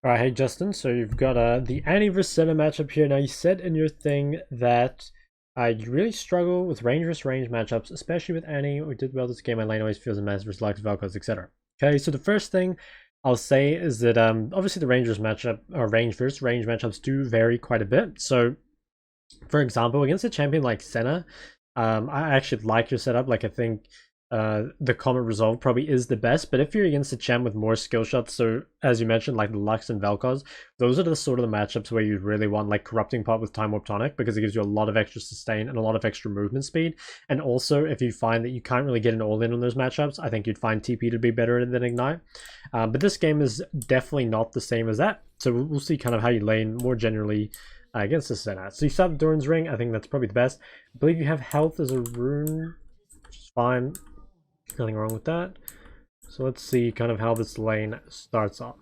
All right, hey Justin. So you've got the Annie vs Senna matchup here. Now you said in your thing that you really struggle with range versus range matchups, especially with Annie. We did well this game. My lane always feels a mess versus Lux, Velcos, etc. Okay, so the first thing I'll say is that obviously the range versus matchup or range versus range matchups do vary quite a bit. So for example, against a champion like Senna, I actually like your setup. Like I think the Comet Resolve probably is the best, but if you're against a champ with more skill shots, so as you mentioned, like the Lux and Vel'Koz, those are the sort of the matchups where you really want like Corrupting Pot with Time Warp Tonic, because it gives you a lot of extra sustain and a lot of extra movement speed. And also, if you find that you can't really get an all-in on those matchups, I think you'd find TP to be better than Ignite. But this game is definitely not the same as that, so we'll see kind of how you lane more generally against the Senna. So you start Doran's Ring, I think that's probably the best. I believe you have health as a rune, which is fine. Nothing wrong with that. So let's see kind of how this lane starts off.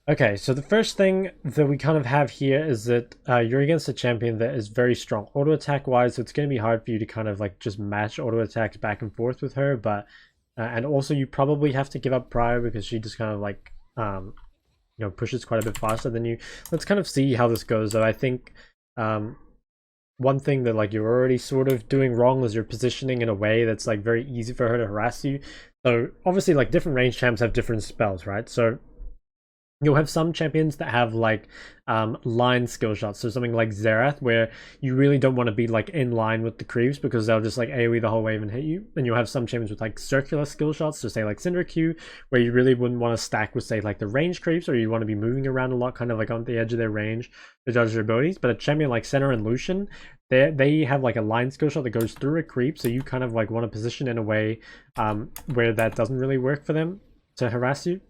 Okay, so the first thing that we kind of have here is that you're against a champion that is very strong auto attack wise, so it's going to be hard for you to kind of like just match auto attacks back and forth with her. But and also you probably have to give up prior because she just kind of like pushes quite a bit faster than you. Let's kind of see how this goes though. I think one thing that like you're already sort of doing wrong is you're positioning in a way that's like very easy for her to harass you. So obviously like different range champs have different spells, right? So you'll have some champions that have like line skill shots, so something like Xerath, where you really don't want to be like in line with the creeps because they'll just like AoE the whole wave and hit you. And you'll have some champions with like circular skill shots, so say like Cinder Q, where you really wouldn't want to stack with say like the range creeps, or you want to be moving around a lot, kind of like on the edge of their range to judge their abilities. But a champion like Senna and Lucian, they have like a line skill shot that goes through a creep, so you kind of like want to position in a way where that doesn't really work for them to harass you.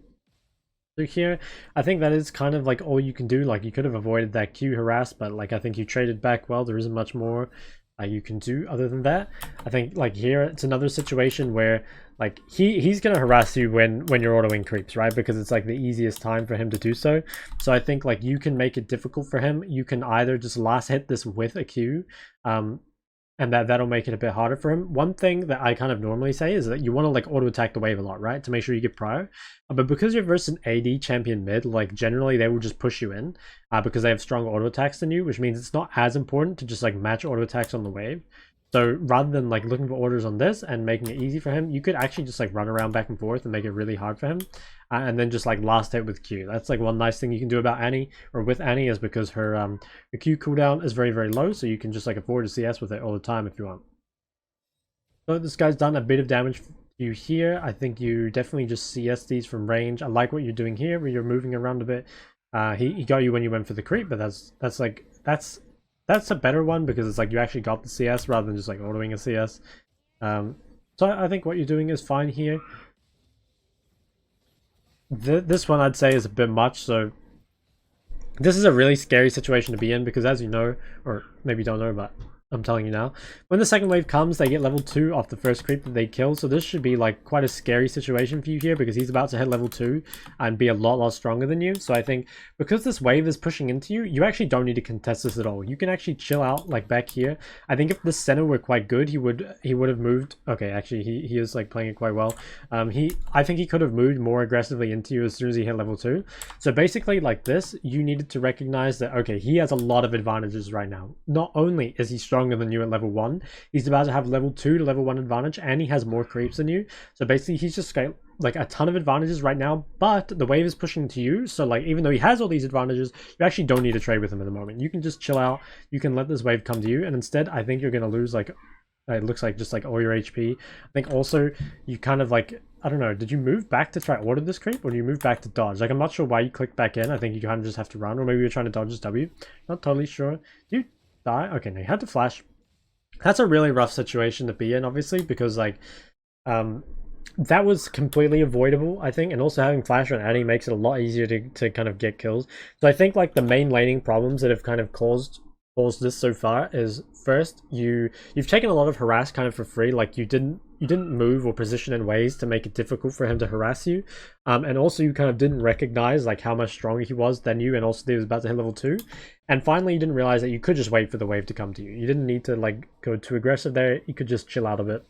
So here, I think that is kind of like all you can do. Like you could have avoided that Q harass, but like I think you traded back well. There isn't much more you can do other than that. I think like here it's another situation where like he's gonna harass you when you're autoing creeps, right? Because it's like the easiest time for him to do so. So I think like you can make it difficult for him. You can either just last hit this with a Q, and that'll make it a bit harder for him. One thing that I kind of normally say is that you want to like auto attack the wave a lot, right, to make sure you get prior. But because you're versus an AD champion mid, like generally they will just push you in because they have stronger auto attacks than you, which means it's not as important to just like match auto attacks on the wave. So rather than like looking for orders on this and making it easy for him, you could actually just like run around back and forth and make it really hard for him, and then just like last hit with Q. That's like one nice thing you can do about Annie, or with Annie, is because her Q cooldown is very very low, so you can just like afford to CS with it all the time if you want. So this guy's done a bit of damage to you here. I think you definitely just CS these from range. I like what you're doing here, where you're moving around a bit. He got you when you went for the creep, but that's a better one because it's like you actually got the CS rather than just like autoing a CS. So I think what you're doing is fine here. This one I'd say is a bit much, so this is a really scary situation to be in because, as you know, or maybe you don't know, but I'm telling you now, when the second wave comes, they get level 2 off the first creep that they kill. So this should be like quite a scary situation for you here because he's about to hit level 2 and be a lot stronger than you. So I think because this wave is pushing into you, you actually don't need to contest this at all. You can actually chill out like back here. I think if the Senna were quite good, he would have moved. Okay, actually he is like playing it quite well. I think he could have moved more aggressively into you as soon as he hit level 2. So basically like this, you needed to recognize that okay, he has a lot of advantages right now. Not only is he stronger than you at level 1, he's about to have level 2 to level 1 advantage, and he has more creeps than you. So basically he's just got like a ton of advantages right now, but the wave is pushing to you. So like even though he has all these advantages, you actually don't need to trade with him at the moment. You can just chill out, you can let this wave come to you, and instead I think you're going to lose like it looks like just like all your HP. I think also you kind of like, I don't know, did you move back to try order this creep, or do you move back to dodge? Like I'm not sure why you clicked back in. I think you kind of just have to run, or maybe you're trying to dodge this W. Not totally sure. Do you die? Okay, no, you had to flash. That's a really rough situation to be in, obviously, because like that was completely avoidable, I think, and also having flash on Annie makes it a lot easier to kind of get kills. So I think like the main laning problems that have kind of caused this so far is, first, you've taken a lot of harass kind of for free. Like you didn't move or position in ways to make it difficult for him to harass you, and also you kind of didn't recognize like how much stronger he was than you, and also that he was about to hit level 2. And finally, you didn't realize that you could just wait for the wave to come to you. You didn't need to like go too aggressive there. You could just chill out a bit.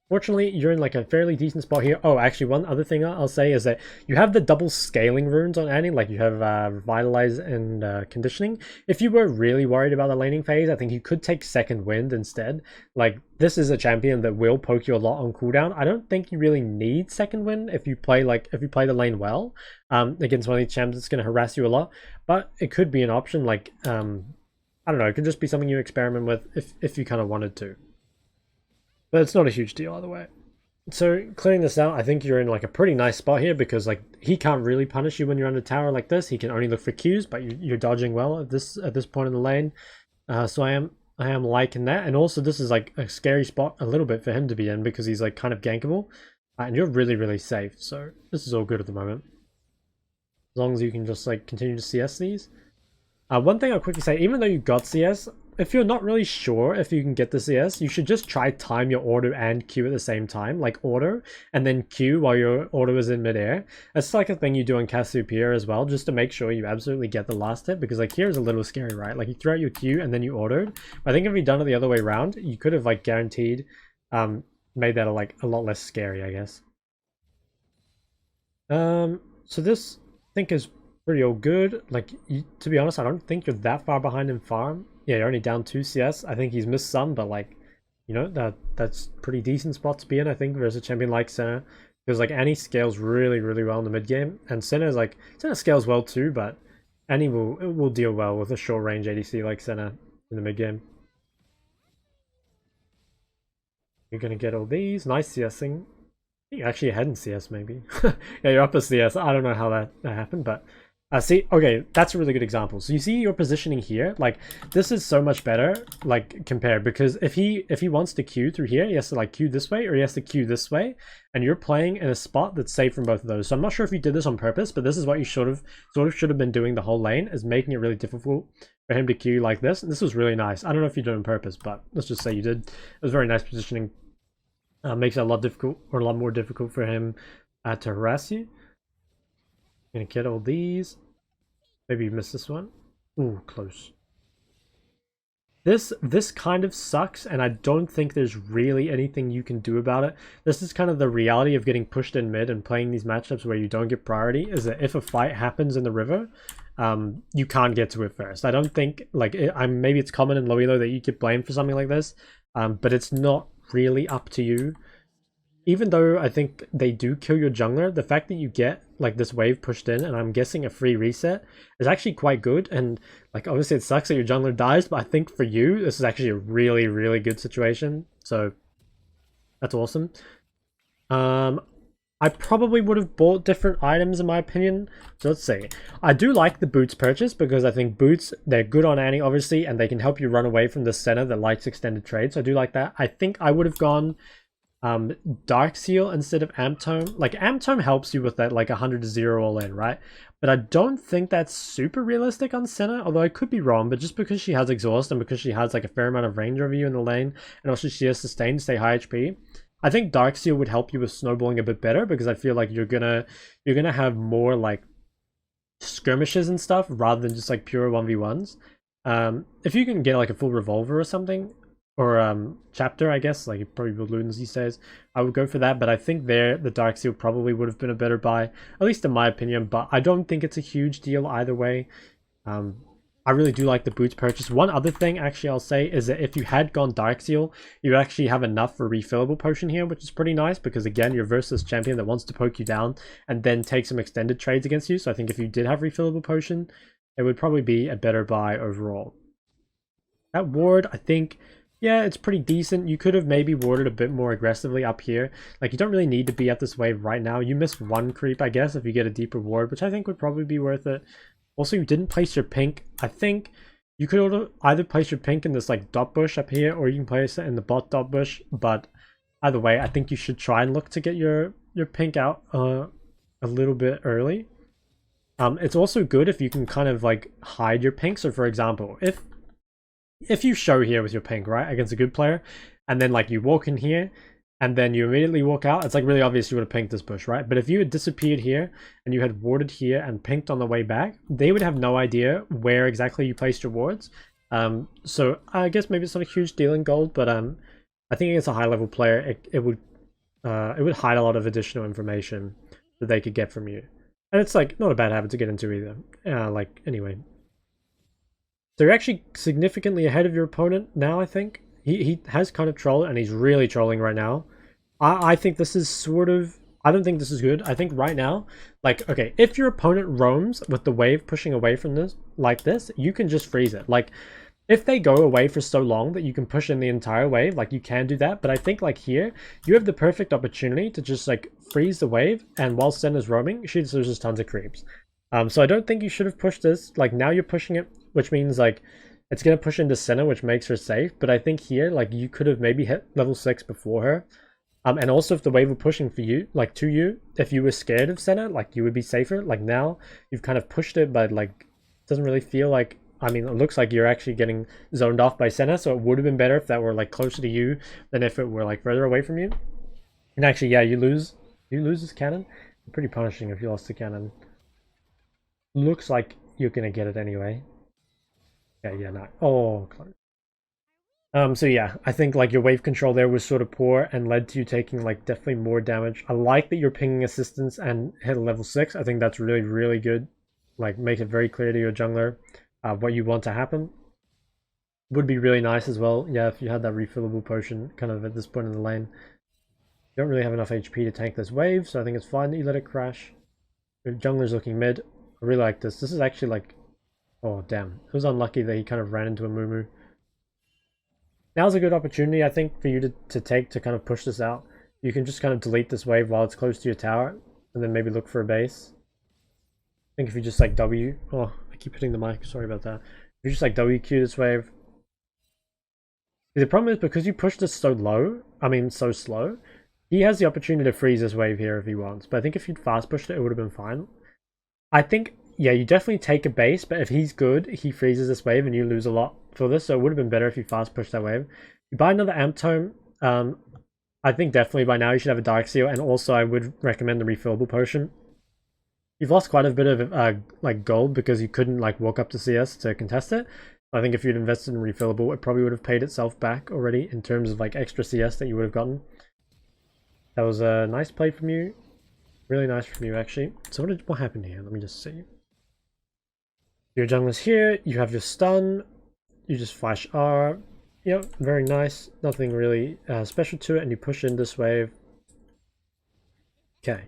Fortunately, you're in like a fairly decent spot here. Oh, actually, one other thing I'll say is that you have the double scaling runes on Annie, like you have Revitalize and Conditioning. If you were really worried about the laning phase, I think you could take Second Wind instead. Like, this is a champion that will poke you a lot on cooldown. I don't think you really need Second Wind if you play the lane well. Against one of these champs, it's going to harass you a lot, but it could be an option. Like, I don't know, it could just be something you experiment with if you kind of wanted to. But it's not a huge deal either way. So clearing this out, I think you're in like a pretty nice spot here because like he can't really punish you when you're under tower like this. He can only look for Qs, but you're dodging well at this point in the lane. So I am liking that, and also this is like a scary spot a little bit for him to be in because he's like kind of gankable, and you're really safe. So this is all good at the moment, as long as you can just like continue to CS these. One thing I'll quickly say, even though you got CS, if you're not really sure if you can get the CS, you should just try time your auto and Q at the same time, like auto and then Q while your auto is in midair. That's like a thing you do on Cassiopeia as well, just to make sure you absolutely get the last hit, because like here is a little scary, right? Like you throw out your Q and then you autoed. But I think if you'd done it the other way around, you could have like guaranteed made that like a lot less scary, I guess. So this I think is pretty all good. Like, to be honest, I don't think you're that far behind in farm. Yeah, you're only down 2 CS. I think he's missed some, but like, you know, that's pretty decent spot to be in, I think, versus a champion like Senna. Because like Annie scales really well in the mid game, and Senna scales well too, but Annie will deal well with a short range ADC like Senna in the mid game. You're gonna get all these. Nice CSing. You're actually ahead in CS maybe. Yeah, you're up a CS. I don't know how that happened, but see, okay, that's a really good example. So you see your positioning here, like this is so much better, like compared, because if he wants to queue through here, he has to like queue this way or he has to queue this way, and you're playing in a spot that's safe from both of those. So I'm not sure if you did this on purpose, but this is what you should have been doing the whole lane, is making it really difficult for him to queue like this. And this was really nice. I don't know if you did it on purpose, but let's just say you did. It was very nice positioning. Makes it a lot more difficult for him to harass you. Gonna get all these. Maybe you missed this one. Ooh, close. This kind of sucks, and I don't think there's really anything you can do about it. This is kind of the reality of getting pushed in mid and playing these matchups where you don't get priority, is that if a fight happens in the river, you can't get to it first. I don't think, like, maybe it's common in low elo that you get blamed for something like this, but it's not really up to you. Even though I think they do kill your jungler, the fact that you get like this wave pushed in, and I'm guessing a free reset, is actually quite good. And like obviously it sucks that your jungler dies, but I think for you this is actually a really good situation. So that's awesome. I probably would have bought different items in my opinion. So let's see. I do like the boots purchase because I think boots, they're good on Annie obviously, and they can help you run away from the Senna that likes extended trade. So I do like that. I think I would have gone Dark Seal instead of Amp Tome. Like Amp Tome helps you with that like 100 to 0 all in, right? But I don't think that's super realistic on Senna, although I could be wrong. But just because she has exhaust and because she has like a fair amount of range over you in the lane, and also she has sustain to stay high HP, I think Dark Seal would help you with snowballing a bit better, because I feel like you're gonna have more like skirmishes and stuff rather than just like pure 1v1s. If you can get like a full revolver or something, or chapter, I guess, like probably balloons these days, I would go for that. But I think the Dark Seal probably would have been a better buy, at least in my opinion. But I don't think it's a huge deal either way. I really do like the boots purchase. One other thing actually I'll say is that if you had gone Dark Seal, you actually have enough for refillable potion here, which is pretty nice, because again, you're versus champion that wants to poke you down and then take some extended trades against you. So I think if you did have refillable potion, it would probably be a better buy overall. That ward, I think, yeah, it's pretty decent. You could have maybe warded a bit more aggressively up here. Like, you don't really need to be at this wave right now. You miss one creep, I guess, if you get a deeper ward, which I think would probably be worth it. Also, you didn't place your pink. I think you could either place your pink in this like dot bush up here, or you can place it in the bot dot bush. But either way, I think you should try and look to get your pink out a little bit early. It's also good if you can kind of like hide your pink. So for example, if you show here with your pink, right, against a good player, and then like you walk in here and then you immediately walk out, it's like really obvious you would have pinked this bush, right? But if you had disappeared here and you had warded here and pinked on the way back, they would have no idea where exactly you placed your wards. So I guess maybe it's not a huge deal in gold, but I think against a high level player, it would it would hide a lot of additional information that they could get from you. And it's like not a bad habit to get into either. Like anyway. So you're actually significantly ahead of your opponent now, I think. He has kind of trolled, and he's really trolling right now. I think this is sort of... I don't think this is good. I think right now, like, okay, if your opponent roams with the wave pushing away from this, like this, you can just freeze it. Like, if they go away for so long that you can push in the entire wave, like, you can do that. But I think, like, here, you have the perfect opportunity to just, like, freeze the wave, and while Senna's roaming, she just loses tons of creeps. So I don't think you should have pushed this. Like, now you're pushing it, which means, like, it's going to push into Senna, which makes her safe. But I think here, like, you could have maybe hit level 6 before her. And also if the wave were pushing for you, like, to you, if you were scared of Senna, like, you would be safer. Like, now, you've kind of pushed it, but, like, it doesn't really feel like... I mean, it looks like you're actually getting zoned off by Senna, so it would have been better if that were, like, closer to you than if it were, like, further away from you. And actually, yeah, you lose this cannon. Pretty punishing if you lost the cannon. Looks like you're gonna get it anyway. Yeah, no. Oh, close. So yeah, I think like your wave control there was sort of poor and led to you taking like definitely more damage. I like that you're pinging assistance and hit a level 6. I think that's really, really good. Like, make it very clear to your jungler what you want to happen. Would be really nice as well, yeah, if you had that refillable potion kind of at this point in the lane. You don't really have enough HP to tank this wave, so I think it's fine that you let it crash. Your jungler's looking mid. I really like this. This is actually like... Oh, damn. It was unlucky that he kind of ran into a Moo. Now's a good opportunity, I think, for you to take to kind of push this out. You can just kind of delete this wave while it's close to your tower, and then maybe look for a base. I think if you just like W... Oh, I keep hitting the mic, sorry about that. If you just like WQ this wave... The problem is, because you pushed this so low, I mean so slow, he has the opportunity to freeze this wave here if he wants. But I think if you'd fast pushed it, it would have been fine. I think, yeah, you definitely take a base, but if he's good, he freezes this wave and you lose a lot for this, so it would have been better if you fast pushed that wave. You buy another Amp Tome. I think definitely by now you should have a Dark Seal, and also I would recommend the refillable potion. You've lost quite a bit of like gold because you couldn't like walk up to CS to contest it. I think if you'd invested in refillable, it probably would have paid itself back already in terms of like extra CS that you would have gotten. That was a nice play from you. Really nice from you, actually. So what happened here? Let me just see. Your jungler's here. You have your stun. You just flash R. Yep, very nice. Nothing really special to it. And you push in this wave. Okay.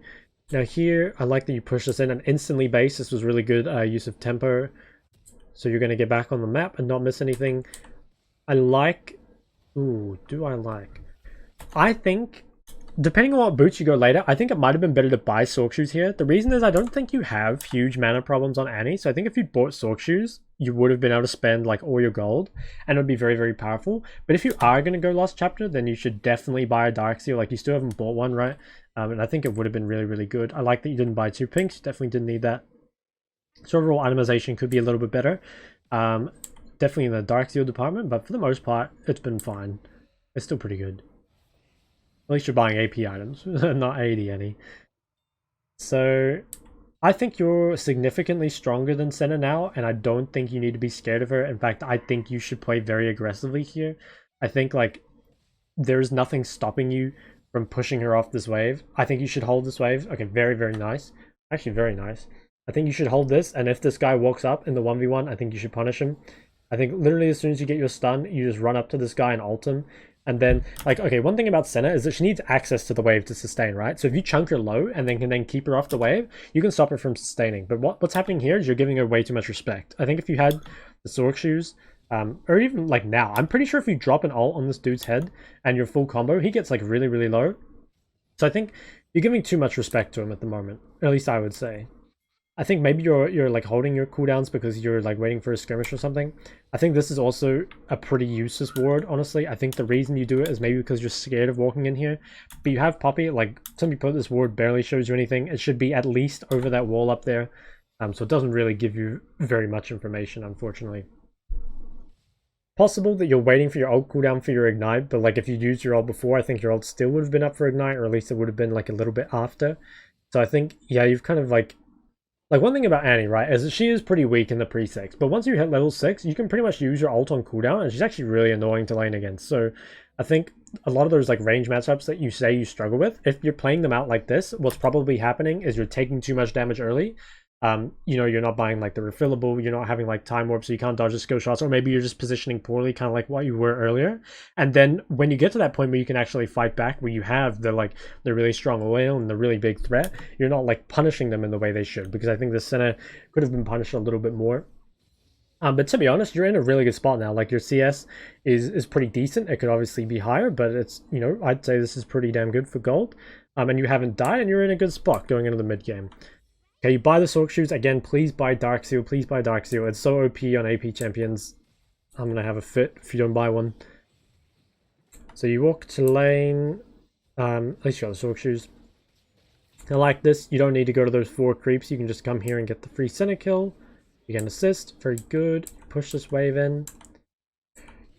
Now here, I like that you push this in and instantly base. This was really good use of tempo. So you're going to get back on the map and not miss anything. I like... Ooh, do I like... I think... Depending on what boots you go later, I think it might have been better to buy Sork Shoes here. The reason is I don't think you have huge mana problems on Annie, so I think if you bought Sork Shoes, you would have been able to spend like all your gold, and it would be very, very powerful. But if you are going to go Lost Chapter, then you should definitely buy a Dark Seal. Like, you still haven't bought one, right? And I think it would have been really, really good. I like that you didn't buy 2 pinks. You definitely didn't need that. So overall, itemization could be a little bit better. Definitely in the Dark Seal department, but for the most part, it's been fine. It's still pretty good. At least you're buying AP items, not 80 any. So, I think you're significantly stronger than Senna now, and I don't think you need to be scared of her. In fact, I think you should play very aggressively here. I think, like, there's nothing stopping you from pushing her off this wave. I think you should hold this wave. Okay, very, very nice. Actually, very nice. I think you should hold this, and if this guy walks up in the 1v1, I think you should punish him. I think literally as soon as you get your stun, you just run up to this guy and ult him. And then, like, okay, one thing about Senna is that she needs access to the wave to sustain, right? So if you chunk her low and then can then keep her off the wave, you can stop her from sustaining. But what's happening here is you're giving her way too much respect. I think if you had the Sork Shoes, or even like now, I'm pretty sure if you drop an ult on this dude's head and your full combo, he gets like really, really low. So I think you're giving too much respect to him at the moment, or at least I would say. I think maybe you're like holding your cooldowns because you're like waiting for a skirmish or something. I think this is also a pretty useless ward, honestly. I think the reason you do it is maybe because you're scared of walking in here. But you have Poppy, like, some people, this ward barely shows you anything. It should be at least over that wall up there. So it doesn't really give you very much information, unfortunately. Possible that you're waiting for your ult cooldown for your ignite, but like if you used your ult before, I think your ult still would have been up for ignite, or at least it would have been like a little bit after. So I think, yeah, you've kind of like Like, one thing about Annie, right, is that she is pretty weak in the pre-6, but once you hit level 6, you can pretty much use your ult on cooldown, and she's actually really annoying to lane against. So I think a lot of those like range matchups that you say you struggle with, if you're playing them out like this, what's probably happening is you're taking too much damage early. You know, you're not buying like the refillable, you're not having like time warp, so you can't dodge the skill shots, or maybe you're just positioning poorly, kind of like what you were earlier. And then when you get to that point where you can actually fight back, where you have the like the really strong oil and the really big threat, you're not like punishing them in the way they should, because I think the Senna could have been punished a little bit more. But to be honest, you're in a really good spot now. Like, your CS is pretty decent. It could obviously be higher, but it's, you know, I'd say this is pretty damn good for gold. And you haven't died, and you're in a good spot going into the mid game. Okay, you buy the Sork Shoes. Again, please buy Dark Seal. Please buy Dark Seal. It's so OP on AP champions. I'm going to have a fit if you don't buy one. So you walk to lane. At least you got the Sork Shoes. I like this. You don't need to go to those 4 creeps. You can just come here and get the free Senna kill. You get an assist. Very good. Push this wave in.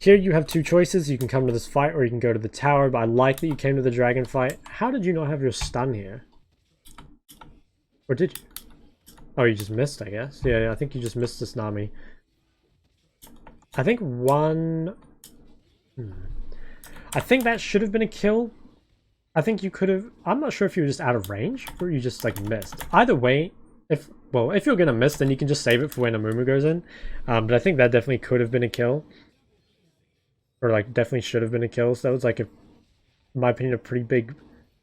Here you have 2 choices. You can come to this fight or you can go to the tower. But I like that you came to the dragon fight. How did you not have your stun here? Or did you? Oh, you just missed, I guess. Yeah, I think you just missed this Nami. I think one... I think that should have been a kill. I think you could have... I'm not sure if you were just out of range or you just, like, missed. Either way, if you're going to miss, then you can just save it for when Amumu goes in. But I think that definitely could have been a kill. Or, like, definitely should have been a kill. So that was, like, in my opinion, a pretty big...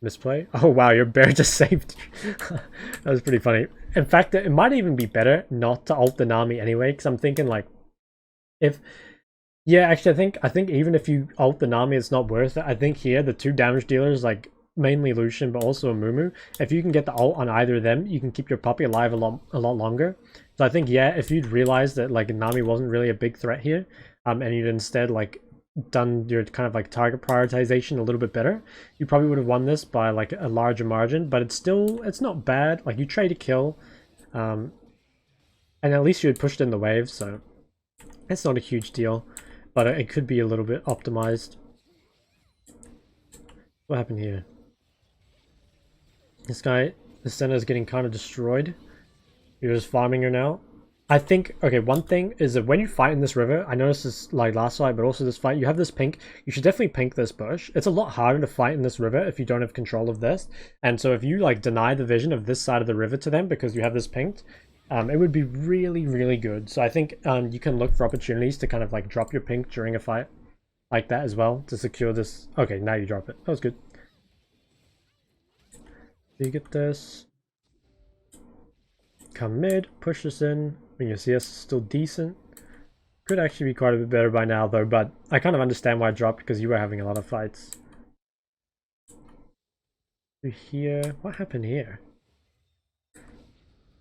misplay. Oh wow, your bear just saved you. That was pretty funny. In fact, it might even be better not to ult the Nami anyway, because I'm thinking like, if actually I think even if you ult the Nami, it's not worth it. I think here the 2 damage dealers, like mainly Lucian but also Amumu, if you can get the ult on either of them, you can keep your puppy alive a lot longer. So I think, yeah, if you'd realized that like Nami wasn't really a big threat here, and you'd instead like done your kind of like target prioritization a little bit better, you probably would have won this by like a larger margin. But it's not bad. Like, you trade a kill, and at least you had pushed in the wave, so it's not a huge deal, but it could be a little bit optimized. What happened here? This guy, the Senna, is getting kind of destroyed. You're just farming her now. I think, okay, one thing is that when you fight in this river, I noticed this like last fight, but also this fight, you have this pink. You should definitely pink this bush. It's a lot harder to fight in this river if you don't have control of this. And so if you like deny the vision of this side of the river to them because you have this pinked, it would be really, really good. So I think you can look for opportunities to kind of like drop your pink during a fight like that as well to secure this. Okay, now you drop it. That was good. So you get this. Come mid, push this in. I mean, your CS is still decent. Could actually be quite a bit better by now, though, but I kind of understand why it dropped because you were having a lot of fights. Here, what happened here?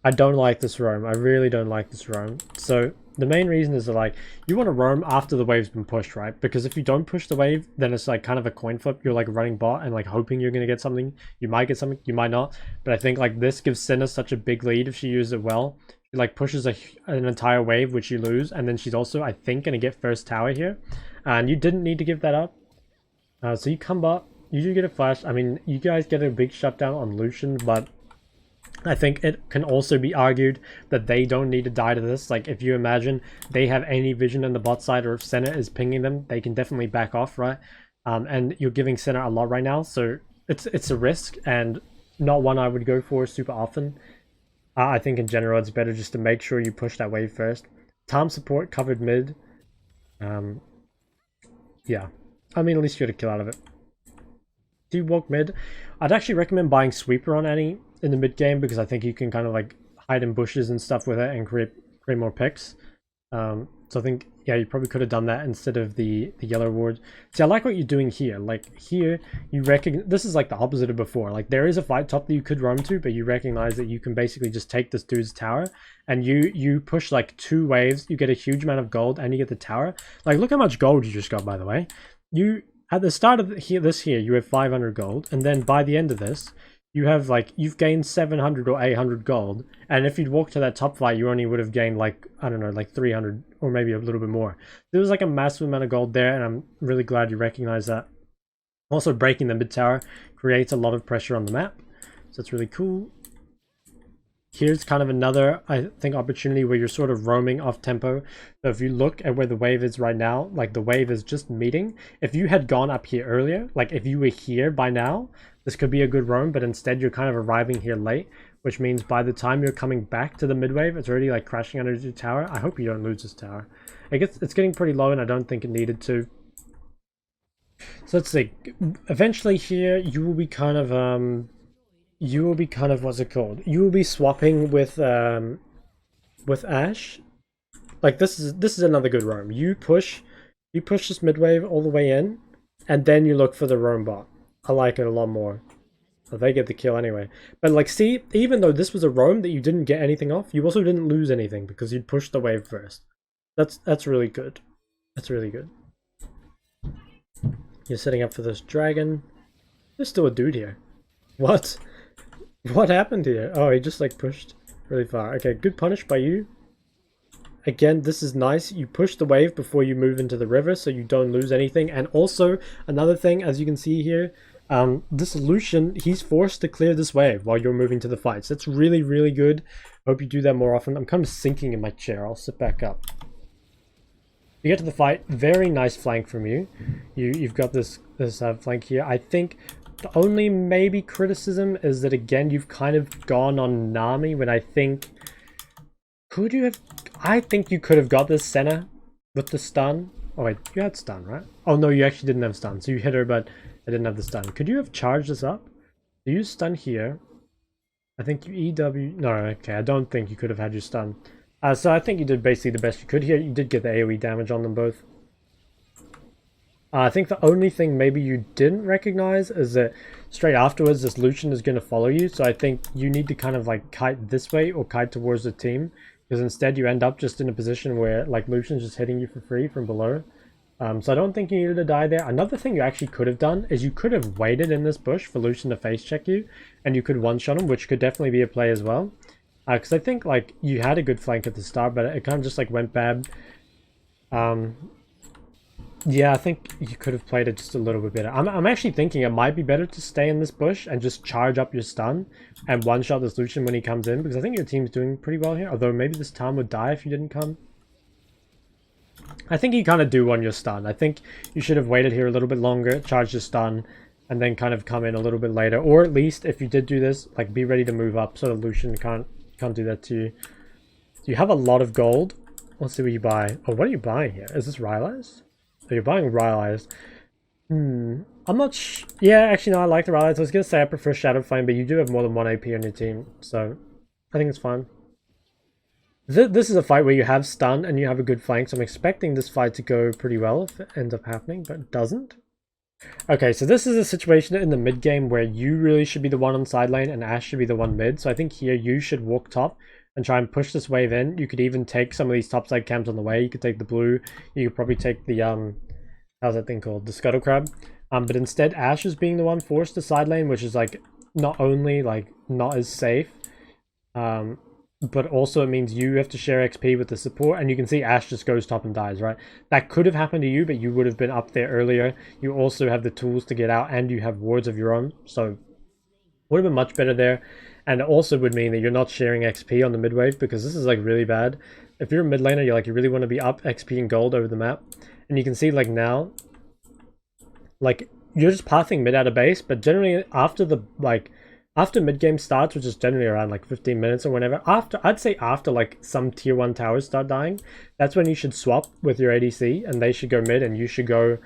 I don't like this roam. I really don't like this roam. So the main reason is that like you want to roam after the wave's been pushed, right? Because if you don't push the wave, then it's like kind of a coin flip. You're like running bot and like hoping you're gonna get something. You might get something, you might not. But I think like this gives Senna such a big lead if she uses it well. She like pushes an entire wave, which you lose, and then she's also, I think, gonna get first tower here. And you didn't need to give that up. So you come bot, you do get a flash. I mean, you guys get a big shutdown on Lucian, but I think it can also be argued that they don't need to die to this. Like, if you imagine they have any vision on the bot side, or if Senna is pinging them, they can definitely back off, right? And you're giving Senna a lot right now, so it's a risk, and not one I would go for super often. I think in general it's better just to make sure you push that wave first. Tom support covered mid. Yeah. I mean, at least you got a kill out of it. Do you walk mid? I'd actually recommend buying Sweeper on Annie in the mid game, because I think you can kind of like hide in bushes and stuff with it and create more picks. So I think, yeah, you probably could have done that instead of the yellow ward. See, I like what you're doing here. Like here, you recognize this is like the opposite of before. Like, there is a fight top that you could roam to, but you recognize that you can basically just take this dude's tower, and you push like 2 waves. You get a huge amount of gold, and you get the tower. Like, look how much gold you just got, by the way. You at the start of this here, you have 500 gold, and then by the end of this, you have like, you've gained 700 or 800 gold, and if you'd walked to that top fight, you only would have gained like, I don't know, like 300 or maybe a little bit more. There was like a massive amount of gold there, and I'm really glad you recognize that. Also, breaking the mid tower creates a lot of pressure on the map, so it's really cool. here's kind of another, I think, opportunity where you're sort of roaming off tempo. So if you look at where the wave is right now, like the wave is just meeting. If you had gone up here earlier, like if you were here by now, this could be a good roam, but instead you're kind of arriving here late, which means by the time you're coming back to the mid wave, it's already like crashing under the tower. I hope you don't lose this tower. It's getting pretty low, and I don't think it needed to. So let's see. Eventually here, you will be kind of what's it called? You will be swapping with Ash. Like this is another good roam. You push this mid wave all the way in, and then you look for the roam bot. I like it a lot more. Oh, they get the kill anyway. But like, see, even though this was a roam that you didn't get anything off, you also didn't lose anything because you'd pushed the wave first. That's really good. That's really good. You're setting up for this dragon. There's still a dude here. What? What happened here? Oh, he just like pushed really far. Okay, good punish by you. Again, this is nice. You push the wave before you move into the river so you don't lose anything. And also, another thing, as you can see here, this Lucian, he's forced to clear this wave while you're moving to the fights. That's really, really good. Hope you do that more often. I'm kind of sinking in my chair. I'll sit back up. You get to the fight. Very nice flank from you. You've got this flank here. I think the only maybe criticism is that, again, you've kind of gone on Nami when I think... Could you have... I think you could have got this Senna with the stun. Oh wait, you had stun, right? Oh no, you actually didn't have stun. So you hit her, but I didn't have the stun. Could you have charged this up? You use stun here. I think you EW... No, okay, I don't think you could have had your stun. So I think you did basically the best you could here. You did get the AoE damage on them both. I think the only thing maybe you didn't recognize is that straight afterwards this Lucian is going to follow you. So I think you need to kind of like kite this way or kite towards the team. Because instead you end up just in a position where like Lucian's just hitting you for free from below. So I don't think you needed to die there. Another thing you actually could have done is you could have waited in this bush for Lucian to face check you. And you could one-shot him, which could definitely be a play as well. Because I think like you had a good flank at the start, but it kind of just like went bad. Yeah, I think you could have played it just a little bit better. I'm actually thinking it might be better to stay in this bush and just charge up your stun and one-shot this Lucian when he comes in, because I think your team's doing pretty well here. Although maybe this town would die if you didn't come. I think you kind of do want your stun. I think you should have waited here a little bit longer, charge your stun, and then kind of come in a little bit later. Or at least if you did do this, like be ready to move up so the Lucian can't do that to you. You have a lot of gold. Let's see what you buy. Oh, what are you buying here? Is this Rylai's? Oh, you're buying Rylai's. I'm not yeah, actually no, I like the Rylai's. I was gonna say I prefer Shadow Flame, but you do have more than 1 AP on your team, so I think it's fine. This is a fight where you have stun and you have a good flank, so I'm expecting this fight to go pretty well if it ends up happening, but it doesn't. Okay, so this is a situation in the mid game where you really should be the one on side lane and Ash should be the one mid. So I think here you should walk top and try and push this wave in. You could even take some of these topside camps on the way. You could take the blue. You could probably take the how's that thing called? The scuttle crab. But instead Ash is being the one forced to side lane, which is like not only like not as safe, but also it means you have to share XP with the support, and you can see Ash just goes top and dies, right? That could have happened to you, but you would have been up there earlier. You also have the tools to get out, and you have wards of your own, so would have been much better there. And it also would mean that you're not sharing XP on the mid wave, because this is like really bad. If you're a mid laner, you really want to be up XP and gold over the map. And you can see like now, like you're just pathing mid out of base, but generally after mid-game starts, which is generally around like 15 minutes or whenever, I'd say after like some tier 1 towers start dying, that's when you should swap with your ADC and they should go mid and you should go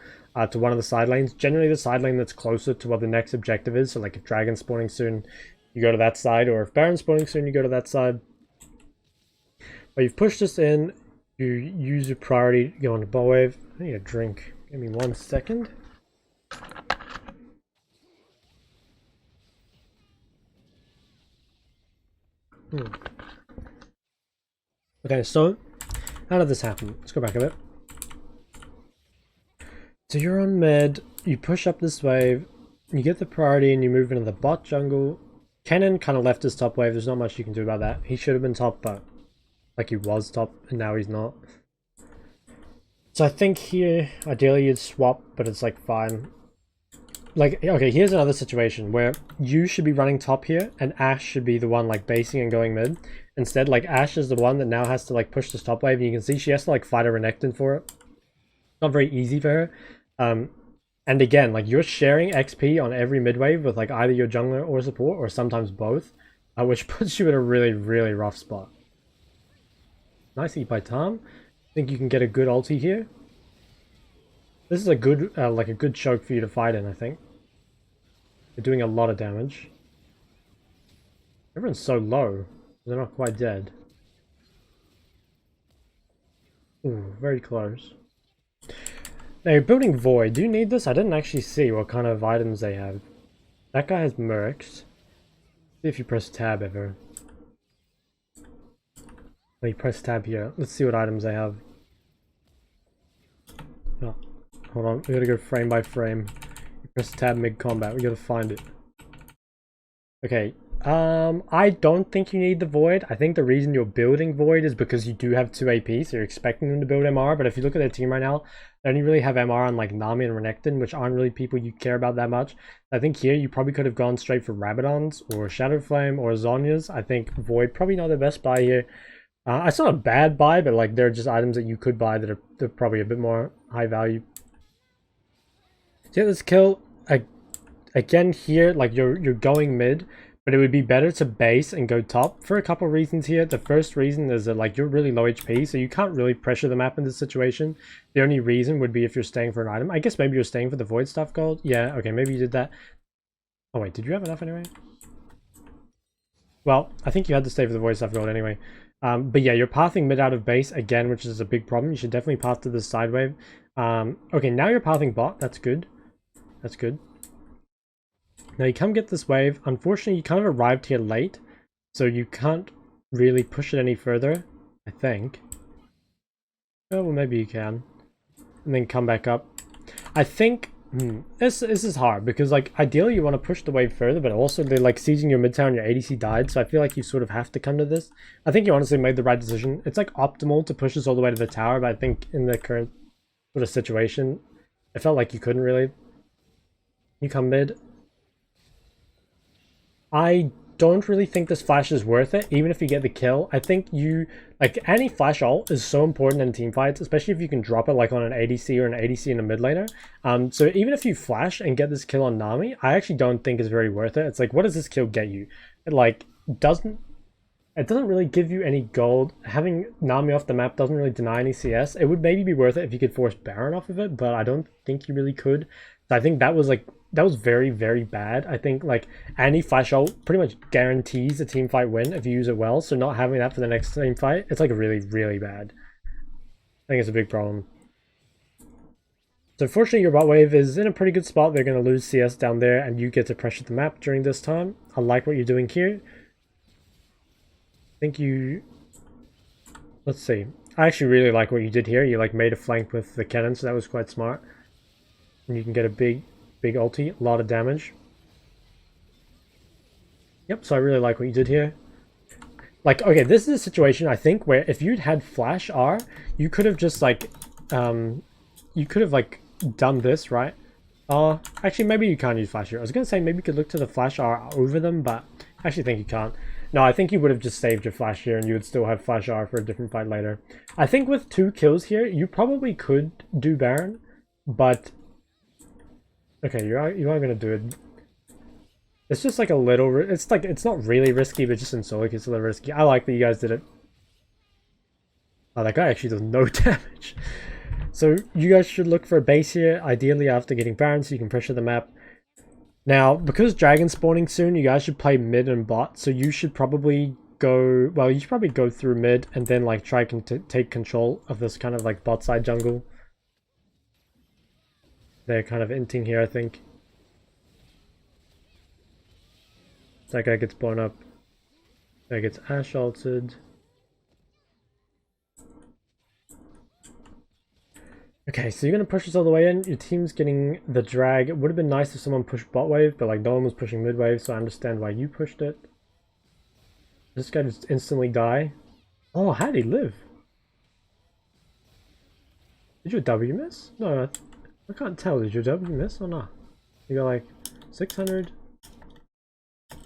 to one of the side lanes. Generally the side lane that's closer to what the next objective is. So like if Dragon's spawning soon, you go to that side, or if Baron's spawning soon, you go to that side. But you've pushed this in, you use your priority, go on to ball wave. I need a drink. Give me 1 second. Okay, so how did this happen? Let's go back a bit. So you're on mid, you push up this wave, you get the priority and you move into the bot jungle. Kennen kind of left his top wave, there's not much you can do about that. He should have been top, but like he was top and now he's not. So I think here, ideally you'd swap, but it's like fine. like, okay, here's another situation where you should be running top here, and Ash should be the one, like, basing and going mid. Instead, like, Ash is the one that now has to, like, push this top wave, and you can see she has to, like, fight a Renekton for it. Not very easy for her. And again, like, you're sharing XP on every mid wave with, like, either your jungler or support, or sometimes both, which puts you in a really, really rough spot. Nice eat by Tom. I think you can get a good ulti here. This is a good, like a good choke for you to fight in, I think. They're doing a lot of damage. Everyone's so low. They're not quite dead. Ooh, very close. Now you're building Void. Do you need this? I didn't actually see what kind of items they have. That guy has Mercs. See if you press tab ever. Let me press tab here. Let's see what items they have. Oh, hold on, we gotta go frame by frame. You press tab mid-combat, we gotta find it. Okay, I don't think you need the Void. I think the reason you're building Void is because you do have 2 AP, so you're expecting them to build MR, but if you look at their team right now, they only really have MR on like Nami and Renekton, which aren't really people you care about that much. I think here you probably could have gone straight for Rabadons, or Shadow Flame, or Zhonya's. I think Void probably not the best buy here. It's not a bad buy, but like they're just items that you could buy that are probably a bit more high value. So yeah, this kill again here, like you're going mid, but it would be better to base and go top for a couple of reasons here. The first reason is that like you're really low HP, so you can't really pressure the map in this situation. The only reason would be if you're staying for an item. I guess maybe you're staying for the Void stuff gold. Yeah, okay, maybe you did that. Oh wait, did you have enough anyway? Well, I think you had to stay for the Void stuff gold anyway. But yeah, you're pathing mid out of base again, which is a big problem. You should definitely path to the side wave. Okay, now you're pathing bot. That's good. That's good. Now you come get this wave. Unfortunately, you kind of arrived here late, so you can't really push it any further, I think. Oh, well, maybe you can. And then come back up. I think this is hard because like ideally you want to push the wave further, but also they're like sieging your mid tower and your ADC died, so I feel like you sort of have to come to this. I think you honestly made the right decision. It's like optimal to push this all the way to the tower, but I think in the current sort of situation, it felt like you couldn't really. You come mid. I don't really think this flash is worth it, even if you get the kill. I think you, like, any flash ult is so important in team fights, especially if you can drop it like on an ADC or an ADC in a mid laner. So even if you flash and get this kill on Nami, I actually don't think it's very worth it. It's like, what does this kill get you? It like doesn't really give you any gold. Having Nami off the map doesn't really deny any CS. It would maybe be worth it if you could force Baron off of it, but I don't think you really could. So I think that was like, that was very, very bad. I think like any flash ult pretty much guarantees a team fight win if you use it well. So not having that for the next team fight, it's like really, really bad. I think it's a big problem. So fortunately your bot wave is in a pretty good spot. They're going to lose CS down there and you get to pressure the map during this time. I like what you're doing here. I think you... Let's see. I actually really like what you did here. You like made a flank with the cannon, so that was quite smart. And you can get a big ulti, a lot of damage. Yep, so I really like what you did here. Like, okay, this is a situation, I think, where if you'd had Flash R, you could have just, like, you could have, like, done this, right? Actually, maybe you can't use Flash here. I was going to say maybe you could look to the Flash R over them, but I actually think you can't. No, I think you would have just saved your Flash here, and you would still have Flash R for a different fight later. I think with 2 kills here, you probably could do Baron, but... Okay, you are going to do it. It's just like a little... It's like, it's not really risky, but just in solo it's a little risky. I like that you guys did it. Oh, that guy actually does no damage. So you guys should look for a base here, ideally after getting Baron, so you can pressure the map. Now, because Dragon's spawning soon, you guys should play mid and bot, so you should probably go... Well, you should probably go through mid and then like try to take control of this kind of like bot side jungle. They're kind of inting here, I think. That guy gets blown up. That gets Ash ulted. Okay, so you're going to push this all the way in. Your team's getting the drag. It would have been nice if someone pushed bot wave, but like no one was pushing mid wave, so I understand why you pushed it. This guy just instantly die. Oh, how did he live? Did your W miss? No, I can't tell. Did your W miss or not? You got like 600.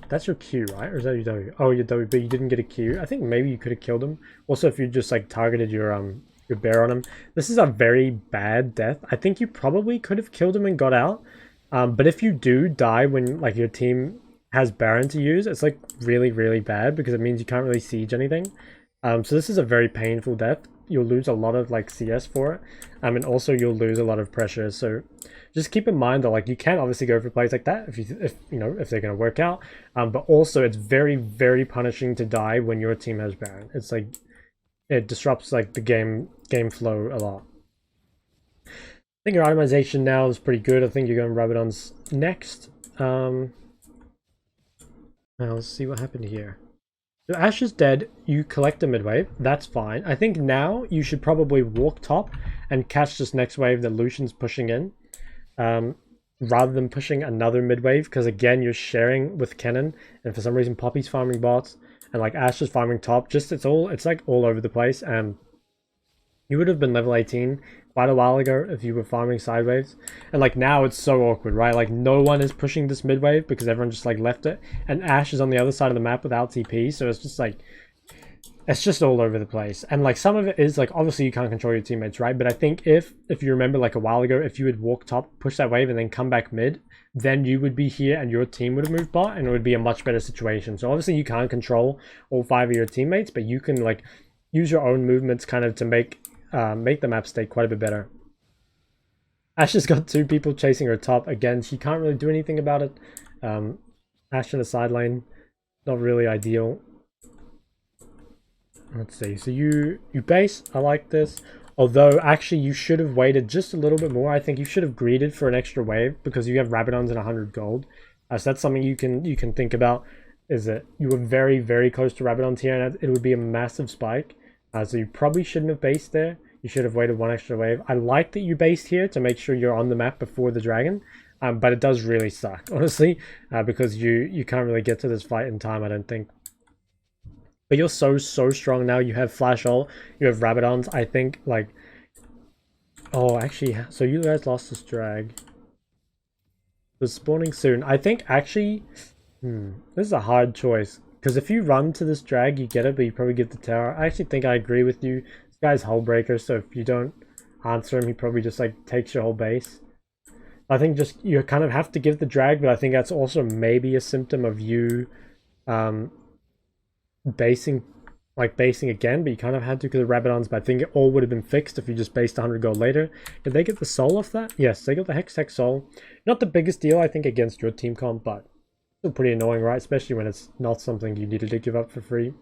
That's your Q, right? Or is that your W? Oh, your W, but you didn't get a Q. I think maybe you could have killed him. Also, if you just like targeted your bear on him. This is a very bad death. I think you probably could have killed him and got out. But if you do die when like your team has Baron to use, it's like really, really bad because it means you can't really siege anything. So this is a very painful death. You'll lose a lot of like CS for it. And also you'll lose a lot of pressure. So just keep in mind that like you can obviously go for plays like that if you know if they're gonna work out. But also it's very, very punishing to die when your team has Baron. It's like it disrupts like the game flow a lot. I think your itemization now is pretty good. I think you're going Rabadon's next. Now let's see what happened here. So Ashe is dead, you collect a mid-wave, that's fine. I think now you should probably walk top and catch this next wave that Lucian's pushing in. Rather than pushing another mid-wave, because again, you're sharing with Kennen, and for some reason Poppy's farming bots, and like Ashe is farming top, just it's like all over the place, and you would have been level 18 quite a while ago if you were farming sideways. And like now it's so awkward, right? Like no one is pushing this mid wave because everyone just like left it. And Ashe is on the other side of the map without TP. So it's just like, it's just all over the place. And like some of it is like, obviously you can't control your teammates, right? But I think if you remember like a while ago, if you had walked top, push that wave and then come back mid, then you would be here and your team would have moved bot and it would be a much better situation. So obviously you can't control all 5 of your teammates, but you can like use your own movements kind of to make the map stay quite a bit better. Ashe has got 2 people chasing her top. Again, she can't really do anything about it. Ashe in the side lane, not really ideal. Let's see. So you base. I like this. Although, actually, you should have waited just a little bit more. I think you should have greeted for an extra wave because you have Rabadons and 100 gold. So that's something you can think about. Is that you were very, very close to Rabadons here, and it would be a massive spike. So you probably shouldn't have based there. You should have waited 1 extra wave. I like that you based here to make sure you're on the map before the dragon. But it does really suck, honestly, because you can't really get to this fight in time, I don't think. But you're so strong now. You have Flash Ult, you have Rabadons. I think, like... Oh, actually, so you guys lost this drag. It's spawning soon. I think, actually... this is a hard choice. Because if you run to this drag, you get it, but you probably get the tower. I actually think I agree with you. This guy's hull breaker, so if you don't answer him, he probably just like takes your whole base. I think just you kind of have to give the drag, but I think that's also maybe a symptom of you basing again, but you kind of had to because of Rabadons, but I think it all would have been fixed if you just based 100 gold later. Did they get the soul off that? Yes, they got the Hex Tech soul. Not the biggest deal, I think, against your team comp, but still pretty annoying, right? Especially when it's not something you needed to give up for free.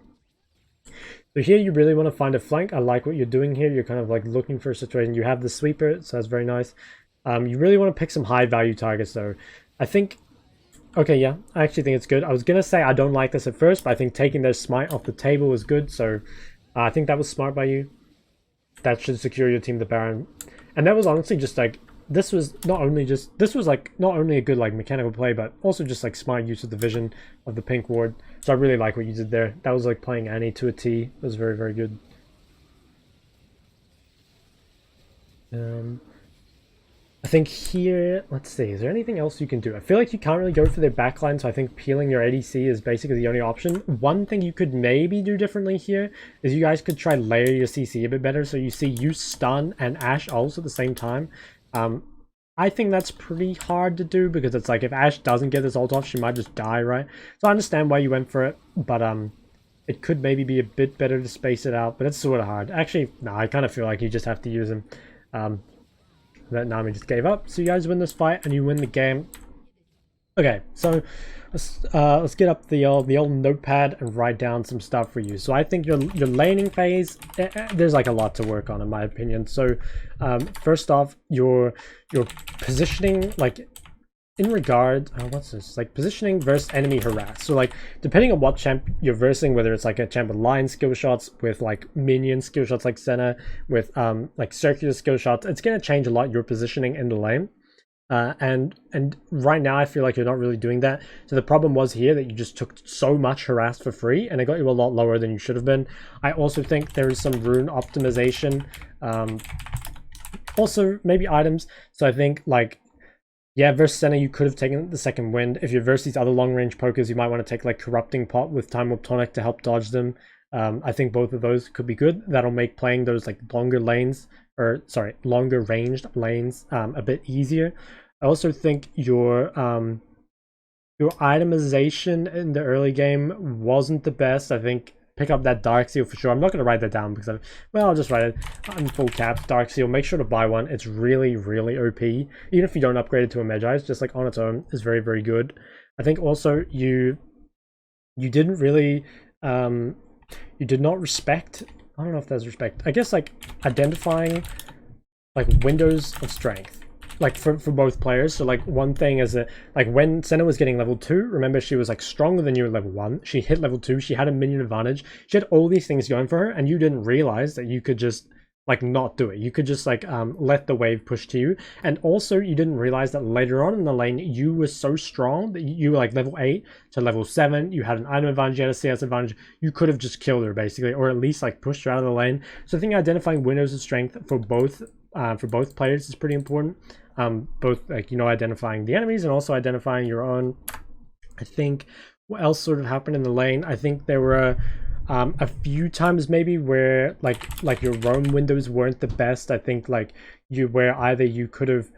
So here you really want to find a flank. I like what you're doing here. You're kind of like looking for a situation. You have the sweeper, so that's very nice. You really want to pick some high value targets though. I think, okay, yeah, I actually think it's good. I was going to say I don't like this at first, but I think taking their smite off the table was good. So I think that was smart by you. That should secure your team the Baron. And that was honestly just like, this was not only a good like mechanical play, but also just like smart use of the vision of the pink ward. So I really like what you did there. That was like playing Annie to a T. It was very, very good. I think here, let's see, is there anything else you can do? I feel like you can't really go for their backline, so I think peeling your ADC is basically the only option. One thing you could maybe do differently here is you guys could try layer your CC a bit better, so you see you stun and Ashe ults at the same time. I think that's pretty hard to do because it's like if Ashe doesn't get this ult off, she might just die, right? So I understand why you went for it, but it could maybe be a bit better to space it out, but it's sort of hard. Actually, no, I kind of feel like you just have to use him. That Nami just gave up. So you guys win this fight and you win the game. Okay, so let's get up the old notepad and write down some stuff for you. So I think your laning phase, there's like a lot to work on in my opinion. So first off, your positioning, like in regard, what's this? Like positioning versus enemy harass. So like depending on what champ you're versing, whether it's like a champ with line skill shots, with like minion skill shots like Senna, with like circular skill shots, it's gonna change a lot your positioning in the lane. And right now I feel like you're not really doing that. So the problem was here that you just took so much harass for free and it got you a lot lower than you should have been. I also think there is some rune optimization. Also maybe items. So I think like Yeah, versus Senna, you could have taken the second wind. If you're versus these other long-range pokers, you might want to take like Corrupting Pot with Time Warp Tonic to help dodge them. I think both of those could be good. That'll make playing those like longer lanes, or sorry, longer ranged lanes a bit easier. I also think your itemization in the early game wasn't the best. I think pick up that Dark Seal for sure. I'm not going to write that down because I'll just write it on full caps. Dark Seal, make sure to buy one. It's really, really OP. Even if you don't upgrade it to a Magi, just like on its own is very, very good. I think also you didn't really, you did not respect, I don't know if that's respect. I guess like identifying like windows of strength, like for both players. So like one thing is that like when Senna was getting level 2, remember she was like stronger than you at level 1. She hit level 2, she had a minion advantage, she had all these things going for her, and you didn't realize that you could just like not do it. You could just like let the wave push to you. And also you didn't realize that later on in the lane you were so strong that you were like level 8 to level 7, you had an item advantage, you had a CS advantage, you could have just killed her basically, or at least like pushed her out of the lane. So I think identifying windows of strength for both players is pretty important. Both like, you know, identifying the enemies and also identifying your own. I think what else sort of happened in the lane, I think there were a few times maybe where like your roam windows weren't the best. I think like you where either you could have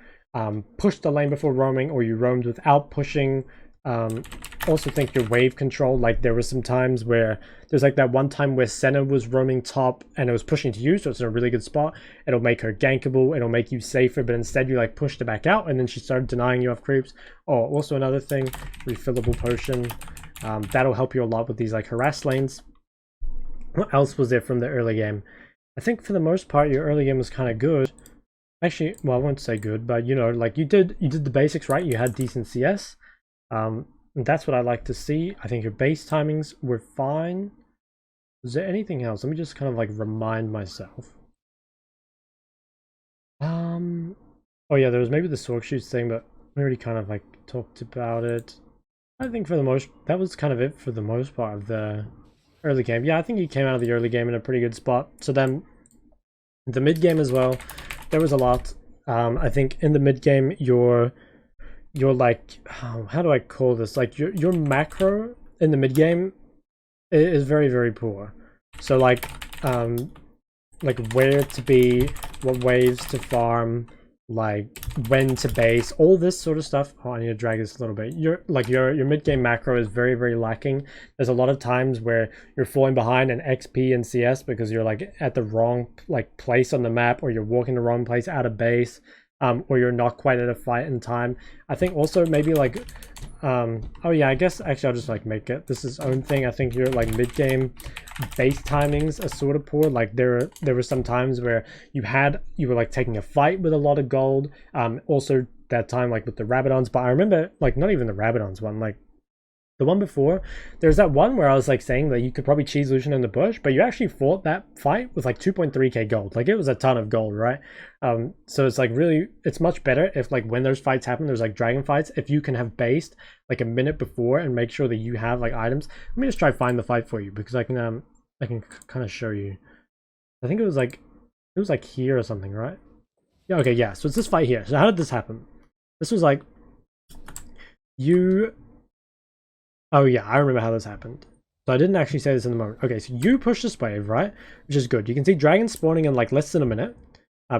pushed the lane before roaming, or you roamed without pushing. Also think your wave control, like there were some times where there's like that one time where Senna was roaming top and it was pushing to you, so it's in a really good spot. It'll make her gankable, it'll make you safer, but instead you like pushed it back out and then she started denying you off creeps. Oh, also another thing, refillable potion. That'll help you a lot with these like harass lanes. What else was there from the early game? I think for the most part your early game was kind of good. Actually, well, I won't say good, but you know, like you did the basics right. You had decent CS. And that's what I like to see. I think your base timings were fine. Is there anything else? Let me just kind of like remind myself. Oh yeah, there was maybe the Sork Shoots thing, but we already kind of like talked about it. I think for the most, that was kind of it for the most part of the early game. Yeah, I think you came out of the early game in a pretty good spot. So then the mid game as well, there was a lot. I think in the mid game, your like, how do I call this? Like your macro in the mid game is very, very poor. So like where to be, what waves to farm, like when to base, all this sort of stuff. Oh, I need to drag this a little bit. Your mid game macro is very, very lacking. There's a lot of times where you're falling behind in XP and CS because you're like at the wrong like place on the map, or you're walking the wrong place out of base. Or you're not quite at a fight in time. I think also maybe like, oh yeah, I guess actually I'll just like make it this is own thing. I think your like mid game base timings are sort of poor. Like there were some times where you were like taking a fight with a lot of gold. Also that time like with the Rabadons, but I remember like not even the Rabadons one, like the one before, there's that one where I was like saying that you could probably cheese Lucian in the bush, but you actually fought that fight with like 2.3k gold. Like it was a ton of gold, right? So it's like really, it's much better if like when those fights happen, there's like dragon fights, if you can have based like a minute before and make sure that you have like items. Let me just try to find the fight for you because I can kind of show you. I think it was like here or something, right? Yeah, okay, yeah. So it's this fight here. So how did this happen? This was like you. Oh yeah, I remember how this happened. So I didn't actually say this in the moment. Okay, so you push this wave, right? Which is good. You can see dragons spawning in like less than a minute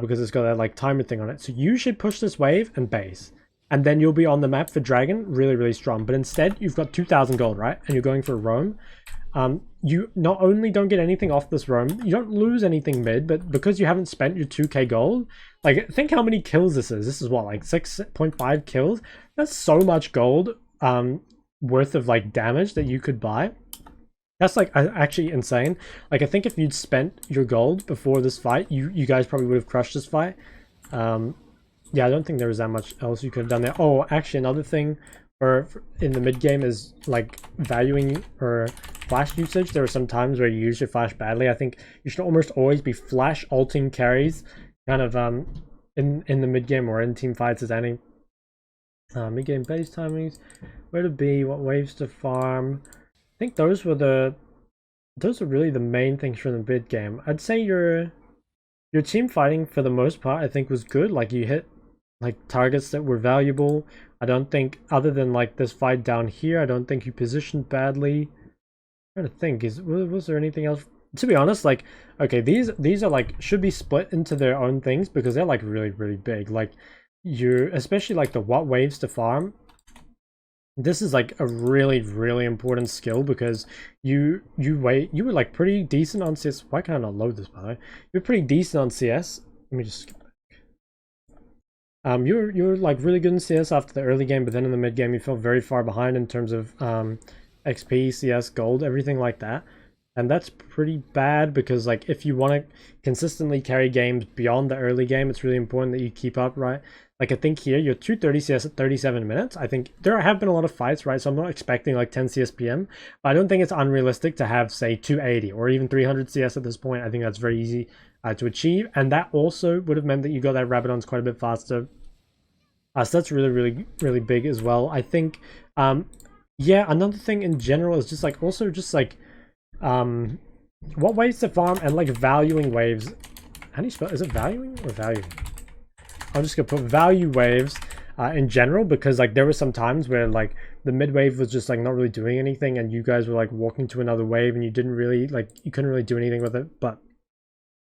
because it's got that like timer thing on it. So you should push this wave and base. And then you'll be on the map for dragon really, really strong. But instead, you've got 2,000 gold, right? And you're going for a roam. You not only don't get anything off this roam, you don't lose anything mid, but because you haven't spent your 2k gold, like think how many kills this is. This is what, like 6.5 kills? That's so much gold. Worth of like damage that you could buy. That's like actually insane. Like I think if you'd spent your gold before this fight, you guys probably would have crushed this fight. Yeah, I don't think there was that much else you could have done there. Oh, actually another thing for in the mid game is like valuing or flash usage. There are some times where you use your flash badly. I think you should almost always be flash ulting carries kind of in the mid game or in team fights as any. Mid game base timings, where to be, what waves to farm. I think those are really the main things from the mid game. I'd say your team fighting for the most part I think was good. Like you hit like targets that were valuable. I don't think, other than like this fight down here, I don't think you positioned badly. I'm trying to think, was there anything else? To be honest, like, okay, these are like should be split into their own things because they're like really big. Like you, especially like the what waves to farm. This is like a really important skill because you were like pretty decent on CS. Why can't I not load this, by the way? You're pretty decent on CS. Let me just you're like really good in CS after the early game, but then in the mid game you fell very far behind in terms of XP, CS, gold, everything like that. And that's pretty bad because like if you want to consistently carry games beyond the early game, it's really important that you keep up, right? Like I think here you're 230 CS at 37 minutes. I think there have been a lot of fights, right? So I'm not expecting like 10 CS PM, but I don't think it's unrealistic to have say 280 or even 300 CS at this point. I think that's very easy to achieve, and that also would have meant that you got that Rabadons quite a bit faster. So that's really big as well. I think yeah, another thing in general is just like also just like what waves to farm and like valuing waves. How do you spell, is it valuing or value? I'm just gonna put value waves in general because like there were some times where like the mid wave was just like not really doing anything and you guys were like walking to another wave and you didn't really like, you couldn't really do anything with it. But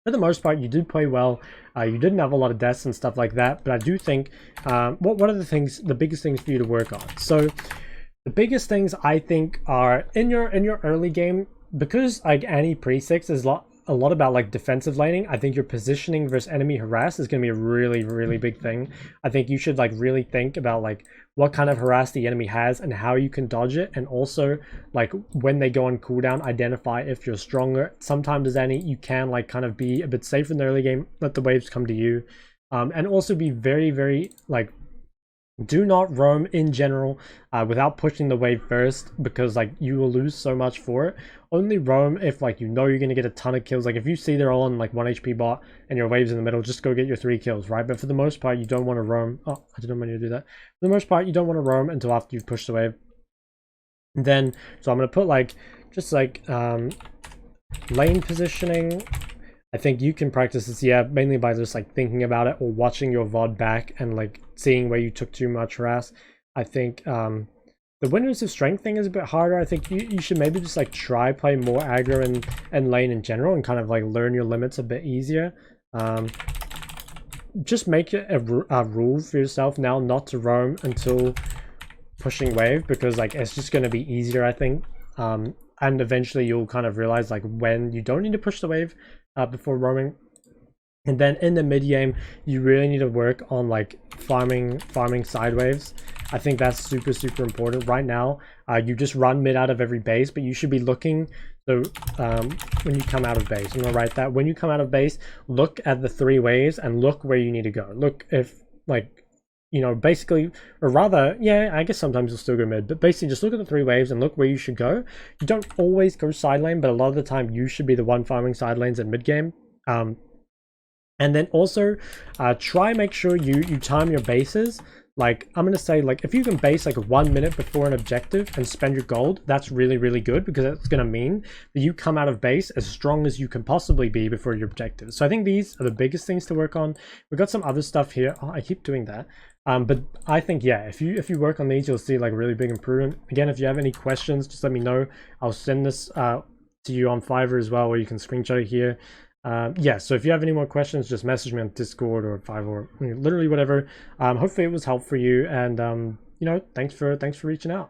for the most part, you did play well. You didn't have a lot of deaths and stuff like that, but I do think what are the biggest things for you to work on? So the biggest things I think are in your early game, because like any pre-6 is a lot about like defensive laning. I think your positioning versus enemy harass is going to be a really big thing. I think you should like really think about like what kind of harass the enemy has and how you can dodge it, and also like when they go on cooldown, identify if you're stronger. Sometimes as any, you can like kind of be a bit safe in the early game, let the waves come to you, and also be very like, do not roam in general without pushing the wave first, because like you will lose so much for it. Only roam if like you know you're going to get a ton of kills. Like if you see they're all on like 1 HP bot and your wave's in the middle, just go get your 3 kills, right? But for the most part, you don't want to roam. Oh, I didn't want you to do that. For the most part, you don't want to roam until after you've pushed the wave. And then, so I'm going to put like, just like lane positioning. I think you can practice this, yeah, mainly by just like thinking about it or watching your VOD back and like seeing where you took too much harass. I think the winners of strength thing is a bit harder. I think you should maybe just like try play more aggro and lane in general and kind of like learn your limits a bit easier. Just make it a rule for yourself now not to roam until pushing wave, because like it's just going to be easier, I think. And eventually you'll kind of realize like when you don't need to push the wave before roaming. And then in the mid game, you really need to work on like farming side waves. I think that's super important. Right now, you just run mid out of every base, but you should be looking. So when you come out of base, I'm gonna write that. When you come out of base, look at the 3 waves and look where you need to go. Look if like, you know, basically, or rather, yeah, I guess sometimes you'll still go mid, but basically just look at the 3 waves and look where you should go. You don't always go side lane, but a lot of the time you should be the one farming side lanes in mid game. And then also try make sure you time your bases. Like I'm gonna say, like if you can base like 1 minute before an objective and spend your gold, that's really good, because it's gonna mean that you come out of base as strong as you can possibly be before your objective. So I think these are the biggest things to work on. We've got some other stuff here. Oh, I keep doing that. But I think, yeah, if you work on these, you'll see like really big improvement. Again, if you have any questions, just let me know. I'll send this to you on Fiverr as well, or you can screenshot it here. Yeah, so if you have any more questions, just message me on Discord or Fiverr, or literally whatever. Hopefully it was helpful for you, and you know, thanks for reaching out.